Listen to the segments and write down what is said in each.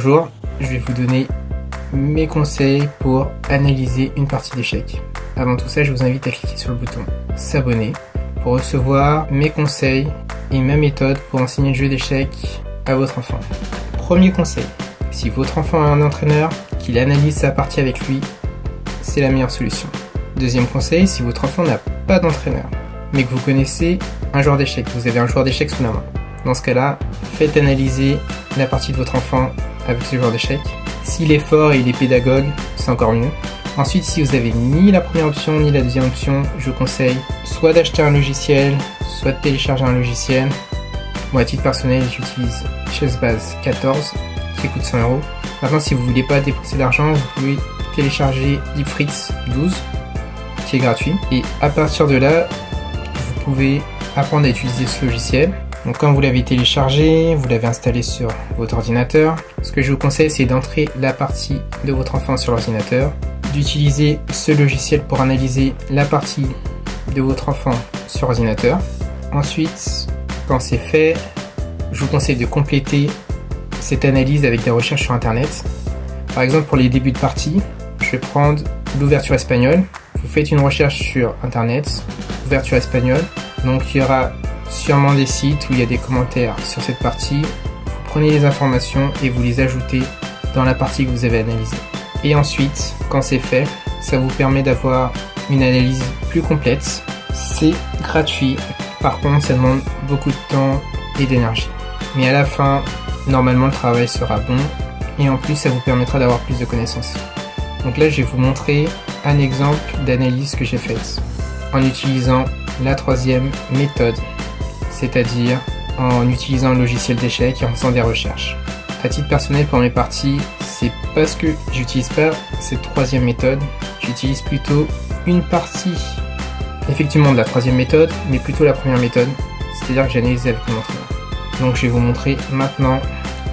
Bonjour, je vais vous donner mes conseils pour analyser une partie d'échecs. Avant tout ça, je vous invite à cliquer sur le bouton s'abonner pour recevoir mes conseils et ma méthode pour enseigner le jeu d'échecs à votre enfant. Premier conseil, si votre enfant a un entraîneur, qu'il analyse sa partie avec lui, c'est la meilleure solution. Deuxième conseil, si votre enfant n'a pas d'entraîneur, mais que vous connaissez un joueur d'échecs, vous avez un joueur d'échecs sous la main. Dans ce cas-là, faites analyser la partie de votre enfant avec ce joueur d'échecs. S'il est fort et il est pédagogue, c'est encore mieux. Ensuite, si vous avez ni la première option ni la deuxième option, je vous conseille soit d'acheter un logiciel, soit de télécharger un logiciel. Moi, à titre personnel, j'utilise Chessbase 14 qui coûte 100 €. Maintenant, si vous ne voulez pas dépenser d'argent, vous pouvez télécharger DeepFritz 12 qui est gratuit. Et à partir de là, vous pouvez apprendre à utiliser ce logiciel. Donc quand vous l'avez téléchargé, vous l'avez installé sur votre ordinateur, ce que je vous conseille, c'est d'entrer la partie de votre enfant sur l'ordinateur, d'utiliser ce logiciel pour analyser la partie de votre enfant sur ordinateur. Ensuite, quand c'est fait, je vous conseille de compléter cette analyse avec des recherches sur internet. Par exemple, pour les débuts de partie, je vais prendre l'ouverture espagnole. Vous faites une recherche sur internet, ouverture espagnole, donc il y aura sûrement des sites où il y a des commentaires sur cette partie. Vous prenez les informations et vous les ajoutez dans la partie que vous avez analysée. Et ensuite, quand c'est fait, ça vous permet d'avoir une analyse plus complète. C'est gratuit, par contre ça demande beaucoup de temps et d'énergie. Mais à la fin, normalement le travail sera bon et en plus ça vous permettra d'avoir plus de connaissances. Donc là je vais vous montrer un exemple d'analyse que j'ai faite en utilisant la troisième méthode, c'est-à-dire en utilisant le logiciel d'échecs et en faisant des recherches. À titre personnel, pour mes parties, c'est parce que j'utilise pas cette troisième méthode, j'utilise plutôt une partie effectivement de la troisième méthode, mais plutôt la première méthode, c'est-à-dire que j'analyse avec mon entraîneur. Donc je vais vous montrer maintenant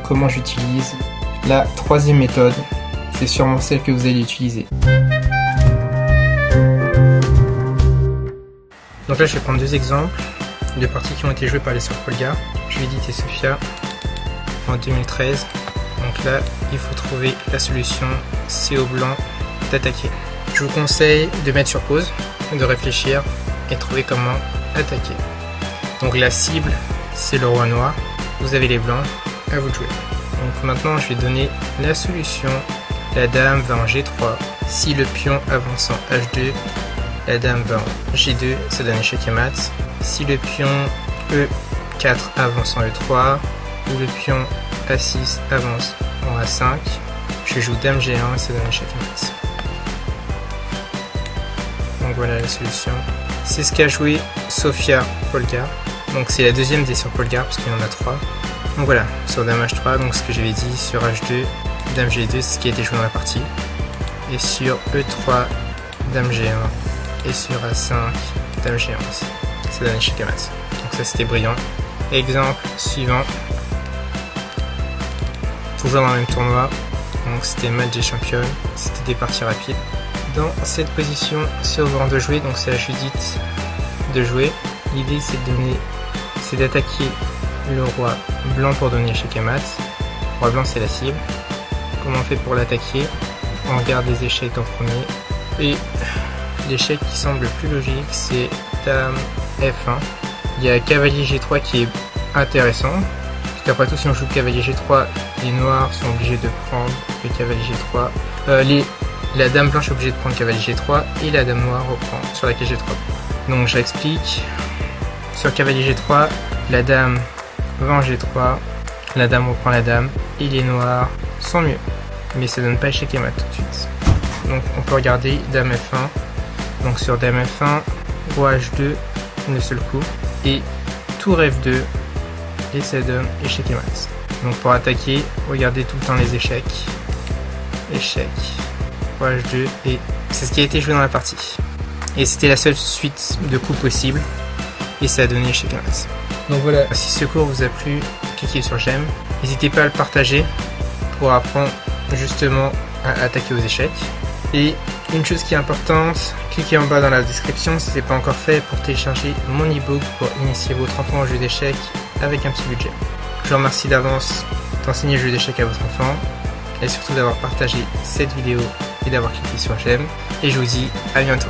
comment j'utilise la troisième méthode, c'est sûrement celle que vous allez utiliser. Donc là je vais prendre deux exemples de parties qui ont été jouées par les sœurs Polgar, Judith et Sophia en 2013. Donc là il faut trouver la solution, c'est au blanc d'attaquer. Je vous conseille de mettre sur pause, de réfléchir et trouver comment attaquer. Donc la cible c'est le roi noir, vous avez les blancs, à vous de jouer. Donc maintenant je vais donner la solution. La dame va en G3, si le pion avance en H2, la dame va en G2, ça donne échec et mat. Si le pion E4 avance en E3, ou le pion A6 avance en A5, je joue dame G1, ça donne échec et mat. Donc voilà la solution. C'est ce qu'a joué Sophia Polgar. Donc c'est la deuxième des sur Polgar, parce qu'il y en a 3. Donc voilà, sur dame H3, donc ce que j'avais dit, sur H2, dame G2, c'est ce qui a été joué dans la partie. Et sur E3, dame G1. Et sur A5, dame G11. Ça donne échec et mat. Donc ça c'était brillant. Exemple suivant. Toujours dans le même tournoi. Donc c'était match des championnes. C'était des parties rapides. Dans cette position, c'est au rang de jouer. Donc c'est à Judith de jouer. L'idée c'est d'attaquer le roi blanc pour donner échec et mat. Le roi blanc c'est la cible. Comment on fait pour l'attaquer? On regarde les échecs en premier. Et l'échec qui semble le plus logique, c'est dame F1. Il y a cavalier G3 qui est intéressant. Parce qu'après tout, si on joue cavalier G3, les noirs sont obligés de prendre le cavalier G3. La dame blanche est obligée de prendre cavalier G3 et la dame noire reprend sur la case G3. Donc j'explique. Sur cavalier G3, la dame va en G3, la dame reprend la dame et les noirs sont mieux. Mais ça donne pas échec et mat tout de suite. Donc on peut regarder dame F1. Donc sur dame F1, roi H2, une seul coup, et tour F2, et ça donne échec et mat. Donc pour attaquer, regardez tout le temps les échecs. Échec, roi H2, et c'est ce qui a été joué dans la partie. Et c'était la seule suite de coups possible, et ça a donné échec et mat. Donc voilà, si ce cours vous a plu, cliquez sur j'aime. N'hésitez pas à le partager pour apprendre justement à attaquer aux échecs. Et une chose qui est importante, cliquez en bas dans la description si ce n'est pas encore fait pour télécharger mon e-book pour initier votre enfant au jeu d'échecs avec un petit budget. Je vous remercie d'avance d'enseigner le jeu d'échecs à votre enfant et surtout d'avoir partagé cette vidéo et d'avoir cliqué sur j'aime. Et je vous dis à bientôt.